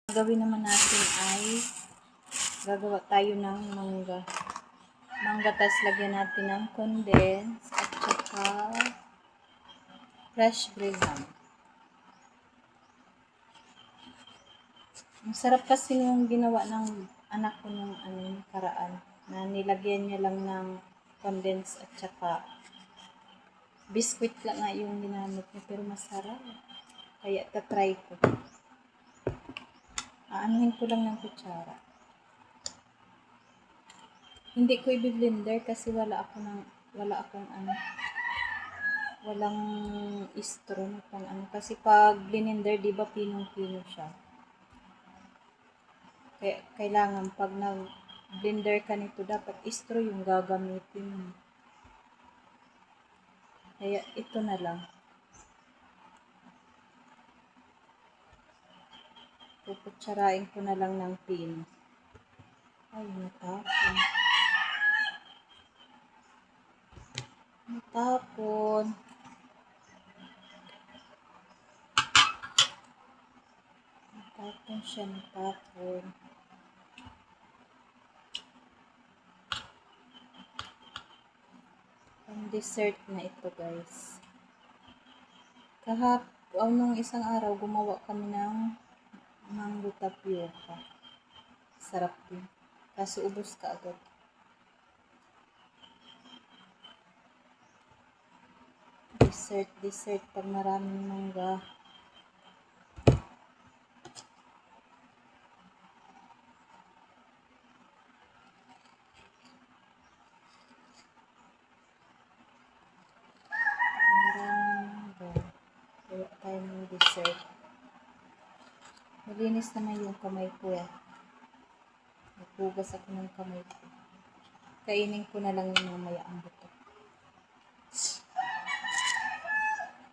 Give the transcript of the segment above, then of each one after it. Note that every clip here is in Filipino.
Gagawin naman natin ay gagawa tayo ng mangga. Mangga, tas lagyan natin ng condense at saka fresh graham. Ang sarap kasi nung ginawa ng anak ko nung karaan na nilagyan niya lang ng condense at saka biscuit lang nga yung ginamit niya, pero masarap. Kaya tatry ko. Aanuhin ko lang ng kutsara. Hindi ko i-blender kasi walang straw na pang kasi pag blender, di ba pinong-pino siya. Kaya kailangan pag nag-blender ka nito, dapat straw yung gagamitin mo. Kaya ito na lang. Puputsarain ko na lang ng pino. Ay, natapon. Natapon siya, natapon. Ang dessert na ito, guys. Nung isang araw, gumawa kami ng mango tapioca. Sarap din. Kaso ubos ka agad. Dessert pag maraming mangga. Kaya tayo ng dessert. Malinis naman yung kamay ko. Nagpugas ako ng kamay ko. Kainin ko na lang yung mamaya ang buto.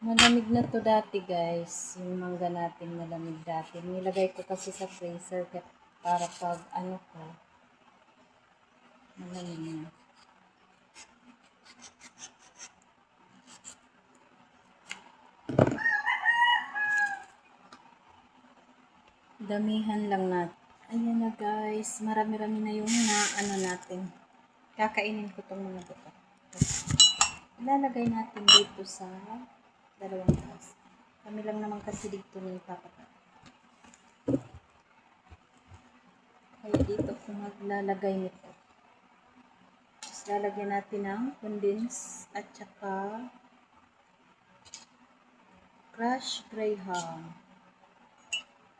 Malamig na to dati, guys. Yung mangga natin malamig dati. Nilagay ko kasi sa freezer para pag malamig na. Damihan lang natin. Ayan na, guys. Marami-rami na yung natin. Kakainin ko tong mga buto. Ilalagay natin dito sa dalawang taas. Kami lang naman kasi dito ni Papa. Kaya dito ko maglalagay nito. Tapos lalagyan natin ng condense at saka crushed graham.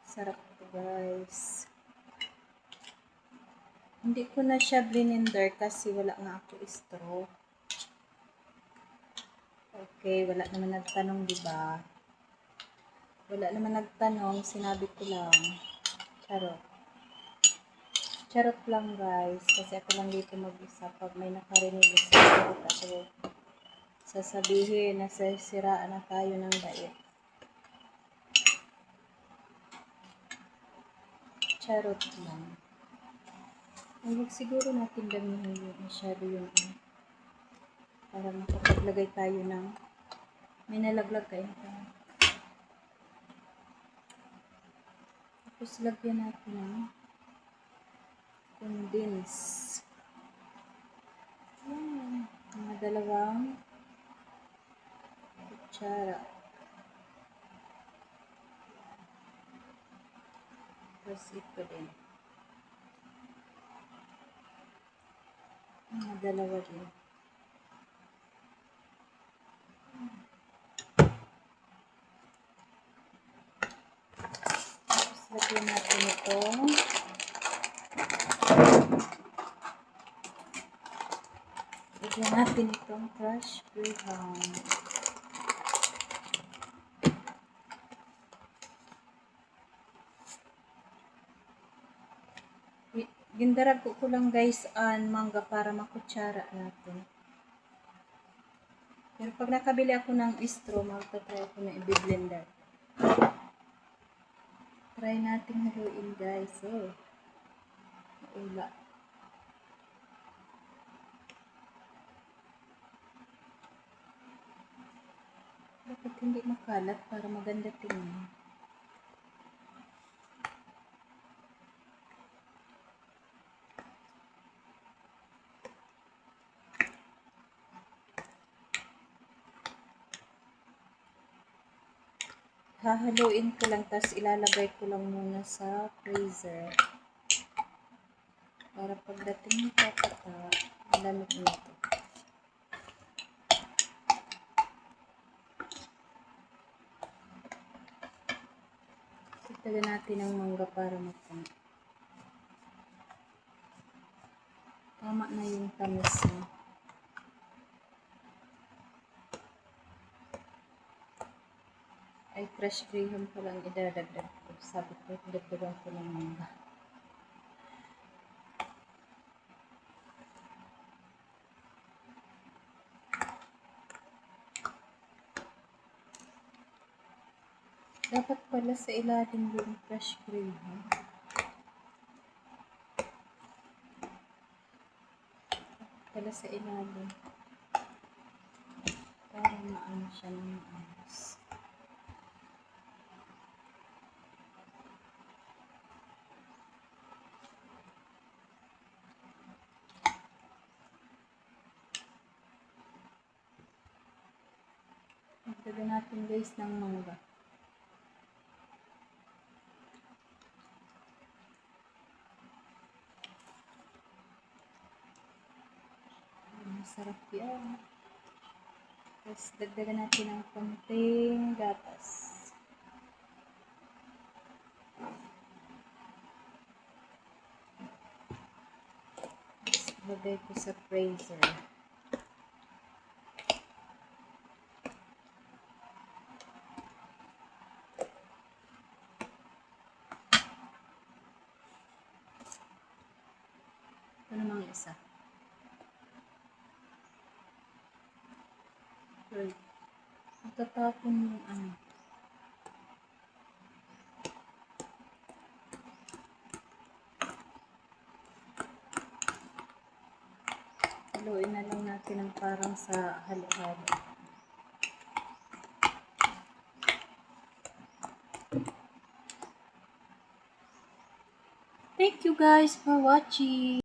Sarap ito, guys. Hindi ko na siya blender kasi wala nga ako straw. Okay, wala naman nagtanong, diba? Wala naman nagtanong, sinabi ko lang. Charot lang, guys. Kasi ako lang dito mag-isa. Pag may nakarinig sa charot ako, sasabihin na siraan na tayo ng diet. Charot lang. Huwag siguro natin damihan yung masyado yung para makapaglagay tayo ng may nalaglag kayo. Tapos lagyan natin ng condense. Mga dalawang kutsara. Tapos ito din. Mga dalawa din. Tapos lagyan natin ito. Lagyan natin itong crushed graham. Gindarag ko lang, guys, mangga para makutsara natin. Pero pag nakabili ako ng straw, magta-try ako na i-blender. Try natin haluin, guys. Maula. Dapat hindi makalat para maganda tingnan. Hahaluin ko lang, tapos ilalagay ko lang muna sa freezer. Para pagdating ng tatata, malamig na ito. Itagal natin ang mangga para matang. Tama na yung tamis niya. Ay, fresh graham pa lang idadagdag ko. Sabi ko, dagdagan ko ng mangga. Dapat pala sa ilalim yung fresh graham. Pala sa ilalim. Para maano siya ng maayos. Dagdagan natin guys ng mangga. Masarap yan. Tapos dagdagan natin ng konting gatas. Tapos lagay ko sa freezer. Ito namang isa. Right. Matatapon yung ano. Haluin na lang natin ang parang sa halo-halo. Thank you guys for watching.